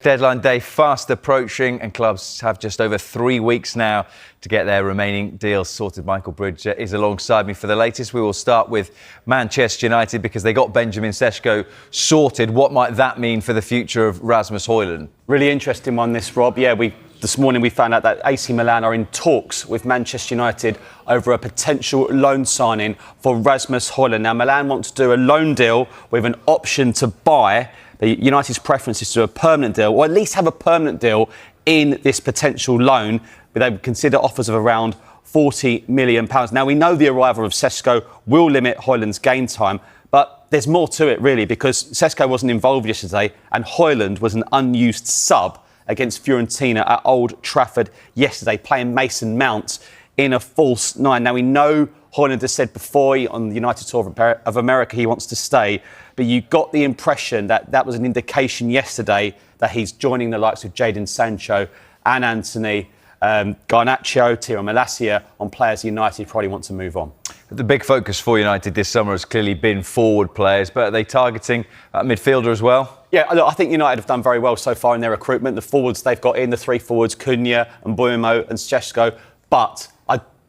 Deadline day fast approaching and clubs have just over 3 weeks now to get their remaining deals sorted. Michael Bridge is alongside me for the latest. We will start with Manchester United because they got Benjamin Sesko sorted. What might that mean for the future of Rasmus Hojlund? Really interesting one this, Rob. Yeah, this morning we found out that AC Milan are in talks with Manchester United over a potential loan signing for Rasmus Hojlund. Now, Milan want to do a loan deal with an option to buy. United's preference is to do a permanent deal, or at least have a permanent deal in this potential loan, but they would consider offers of around £40 million. Now, we know the arrival of Sesko will limit Hojlund's game time, but there's more to it, really, because Sesko wasn't involved yesterday and Hojlund was an unused sub against Fiorentina at Old Trafford yesterday, playing Mason Mount in a false nine. Now, we know Hojlund has said before on the United Tour of America he wants to stay, but you got the impression that that was an indication yesterday that he's joining the likes of Jadon Sancho and Anthony, Garnacho, Tiro Malacia on players United probably want to move on. The big focus for United this summer has clearly been forward players, but are they targeting a midfielder as well? Yeah, look, I think United have done very well so far in their recruitment. The forwards they've got in, the three forwards, Cunha and Mbeumo and Sesko, but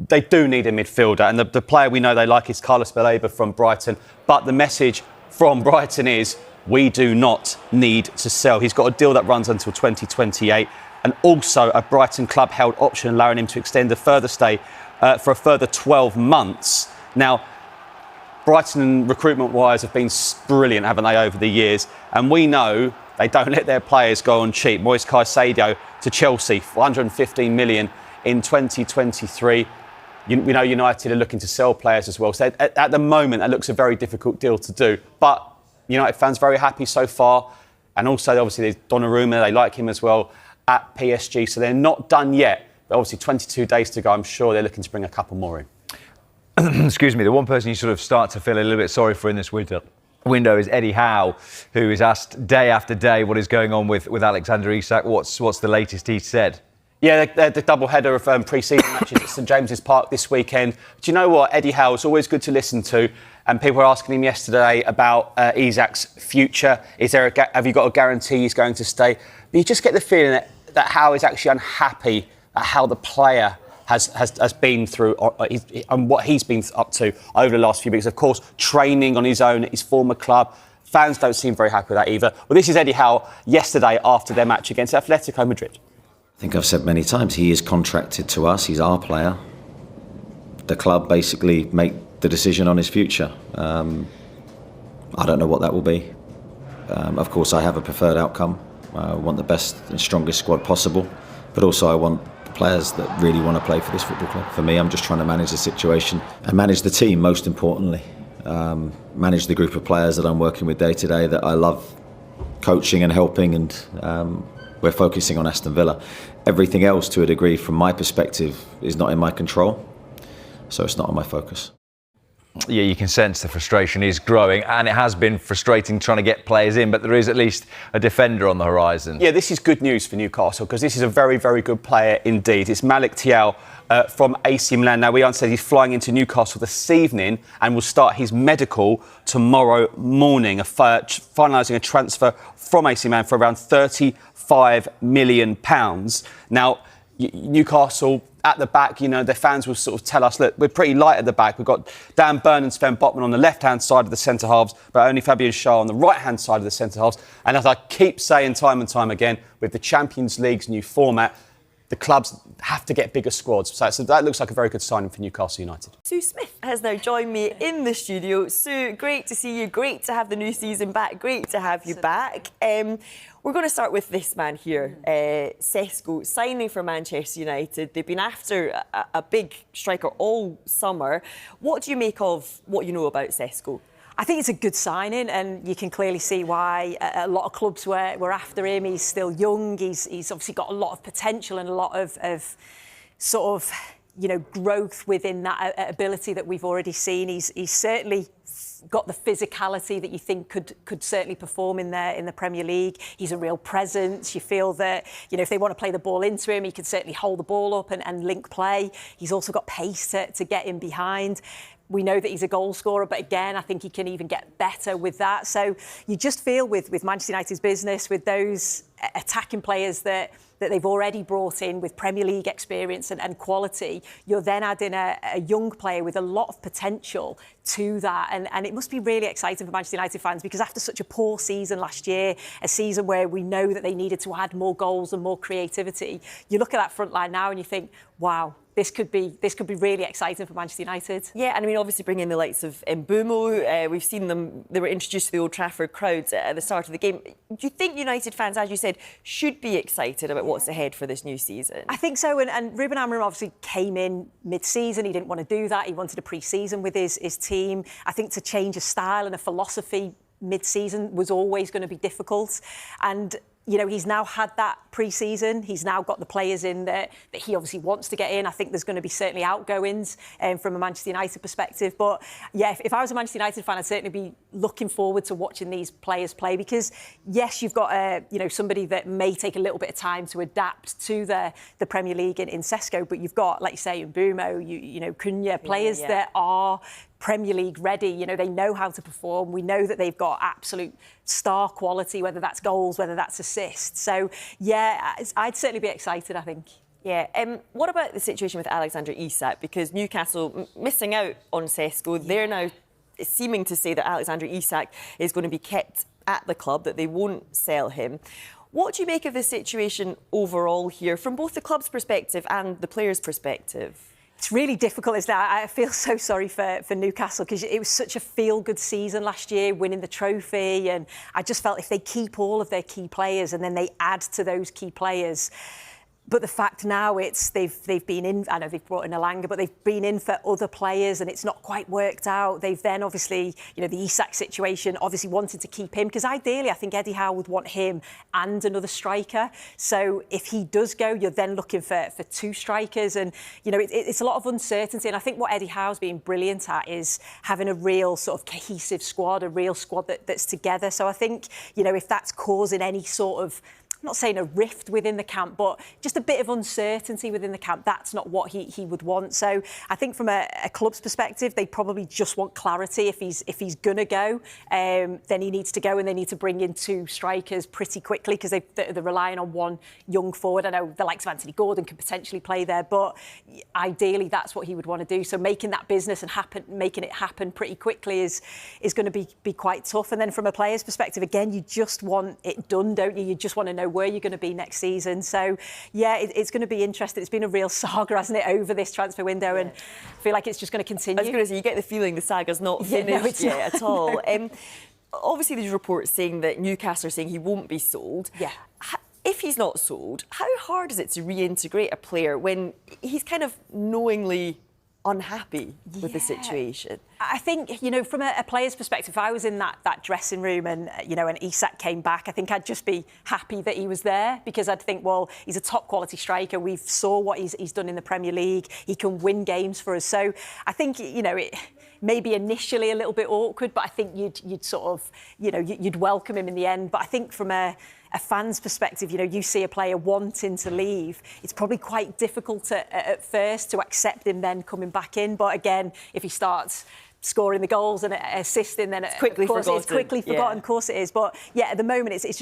they do need a midfielder, and the player we know they like is Carlos Baleba from Brighton. But the message from Brighton is, we do not need to sell. He's got a deal that runs until 2028, and also a Brighton club-held option allowing him to extend a further stay for a further 12 months. Now, Brighton recruitment-wise have been brilliant, haven't they, over the years? And we know they don't let their players go on cheap. Moise Caicedo to Chelsea, $115 million in 2023. We know United are looking to sell players as well. So at the moment, that looks a very difficult deal to do. But United fans very happy so far. And also, obviously, there's Donnarumma. They like him as well at PSG. So they're not done yet. But obviously, 22 days to go. I'm sure they're looking to bring a couple more in. Excuse me. The one person you sort of start to feel a little bit sorry for in this window is Eddie Howe, who is asked day after day what is going on with Alexander Isak. What's the latest he said? Yeah, the double-header of pre-season matches at St James's Park this weekend. Do you know what? Eddie Howe is always good to listen to. And people were asking him yesterday about Isak's future. Have you got a guarantee he's going to stay? But you just get the feeling that Howe is actually unhappy at how the player has been through and what he's been up to over the last few weeks. Of course, training on his own at his former club. Fans don't seem very happy with that either. Well, this is Eddie Howe yesterday after their match against Atletico Madrid. I think I've said many times, he is contracted to us, he's our player. The club basically make the decision on his future. I don't know what that will be. Of course, I have a preferred outcome. I want the best and strongest squad possible, but also I want the players that really want to play for this football club. For me, I'm just trying to manage the situation and manage the team, most importantly. Manage the group of players that I'm working with day to day that I love coaching and helping, and we're focusing on Aston Villa. Everything else, to a degree, from my perspective, is not in my control, so it's not on my focus. Yeah, you can sense the frustration is growing, and it has been frustrating trying to get players in, but there is at least a defender on the horizon. Yeah, this is good news for Newcastle, because this is a very, very good player indeed. It's Malik Thiaw from AC Milan. Now, we understand he's flying into Newcastle this evening and will start his medical tomorrow morning, finalising a transfer from AC Milan for around £35 million. Now, Newcastle at the back, their fans will sort of tell us, look, we're pretty light at the back. We've got Dan Burn and Sven Botman on the left-hand side of the centre halves, but only Fabian Schär on the right-hand side of the centre halves. And as I keep saying time and time again, with the Champions League's new format, the clubs have to get bigger squads. So that looks like a very good signing for Newcastle United. Sue Smith has now joined me in the studio. Sue, great to see you. Great to have the new season back. Great to have you back. We're going to start with this man here, Sesko, signing for Manchester United. They've been after a big striker all summer. What do you make of what you know about Sesko? I think it's a good signing, and you can clearly see why a lot of clubs were after him. He's still young. He's obviously got a lot of potential and a lot of sort of, growth within that ability that we've already seen. He's certainly got the physicality that you think could certainly perform in the Premier League. He's a real presence. You feel that, if they want to play the ball into him, he can certainly hold the ball up and link play. He's also got pace to get in behind. We know that he's a goal scorer, but again, I think he can even get better with that. So you just feel with Manchester United's business, with those attacking players that they've already brought in with Premier League experience and quality, you're then adding a young player with a lot of potential to that. And it must be really exciting for Manchester United fans, because after such a poor season last year, a season where we know that they needed to add more goals and more creativity, you look at that front line now and you think, wow, this could be really exciting for Manchester United. Yeah, and I mean, obviously bringing in the likes of Mbumo, we've seen them, they were introduced to the Old Trafford crowds at the start of the game. Do you think United fans, as you said, should be excited about what's ahead for this new season? I think so, and Ruben Amorim obviously came in mid-season. He didn't want to do that. He wanted a pre-season with his team. I think to change a style and a philosophy mid-season was always going to be difficult. And you know, he's now had that pre-season. He's now got the players in that he obviously wants to get in. I think there's going to be certainly outgoings from a Manchester United perspective. But yeah, if I was a Manchester United fan, I'd certainly be looking forward to watching these players play, because yes, you've got somebody that may take a little bit of time to adapt to the Premier League in Sesko, but you've got, like you say, Mbumo, you know, Cunha, players that are Premier League ready. You know, they know how to perform. We know that they've got absolute star quality, whether that's goals, whether that's assists. So yeah, I'd certainly be excited, I think. Yeah. What about the situation with Alexander Isak? Because Newcastle missing out on Sesko, they're now seeming to say that Alexander Isak is going to be kept at the club, that they won't sell him. What do you make of the situation overall here, from both the club's perspective and the players' perspective? It's really difficult, isn't it? I feel so sorry for Newcastle, because it was such a feel-good season last year, winning the trophy, and I just felt if they keep all of their key players and then they add to those key players. But the fact now they've been in, I know they've brought in Alanga, but they've been in for other players and it's not quite worked out. They've then obviously, you know, the Isak situation, obviously wanted to keep him, because ideally I think Eddie Howe would want him and another striker. So if he does go, you're then looking for two strikers, and you know, it's a lot of uncertainty. And I think what Eddie Howe's been brilliant at is having a real sort of cohesive squad, a real squad that's together. So I think, you know, if that's causing any sort of, I'm not saying a rift within the camp, but just a bit of uncertainty within the camp, that's not what he would want. So I think from a club's perspective, they probably just want clarity. If he's going to go, then he needs to go, and they need to bring in two strikers pretty quickly, because they're relying on one young forward. I know the likes of Anthony Gordon could potentially play there, but ideally that's what he would want to do. So making that business and making it happen pretty quickly is going to be quite tough. And then from a player's perspective, again, you just want it done, don't you? You just want to know where you're going to be next season. So yeah, it's going to be interesting. It's been a real saga, hasn't it, over this transfer window, and I feel like it's just going to continue. I was going to say, you get the feeling the saga's not finished yet at all. Obviously there's reports saying that Newcastle are saying he won't be sold. Yeah. If he's not sold, how hard is it to reintegrate a player when he's kind of knowingly unhappy with the situation? I think, you know, from a player's perspective, if I was in that dressing room and, you know, and Isak came back, I think I'd just be happy that he was there, because I'd think, well, he's a top quality striker. We've saw what he's done in the Premier League. He can win games for us. So I think, you know, it may be initially a little bit awkward, but I think you'd sort of, you know, you'd welcome him in the end. But I think from a fan's perspective, you know, you see a player wanting to leave, it's probably quite difficult at first to accept him then coming back in. But again, if he starts scoring the goals and assisting, then it's quickly forgotten. Of course it is. But yeah, at the moment it's